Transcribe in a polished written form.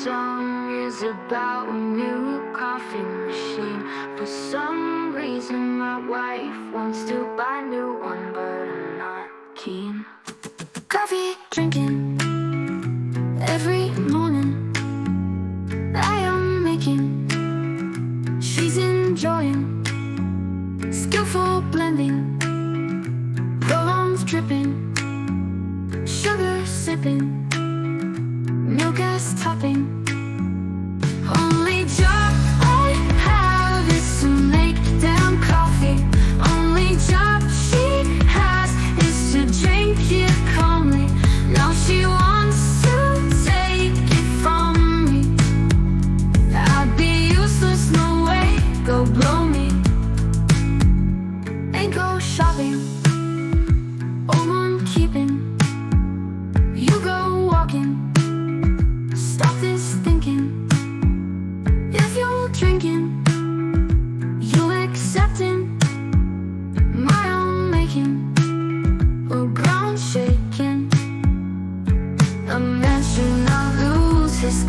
song is about a new coffee machine. For some reason my wife wants to buy a new one, but I'm not keen. Coffee drinking every morning, I am making, she's enjoying. Skillful blending, roll-ons dripping, sugar sipping, milk as topping. Only job I have is to make damn coffee. Only job she has is to drink it calmly. Now she wants to take it from me. I'd be useless, no way, go blow me. Ain't go shopping, all on keeping. You go walking, stop this thinking. If you're drinking, you're accepting my own making, or ground shaking. A man should not lose his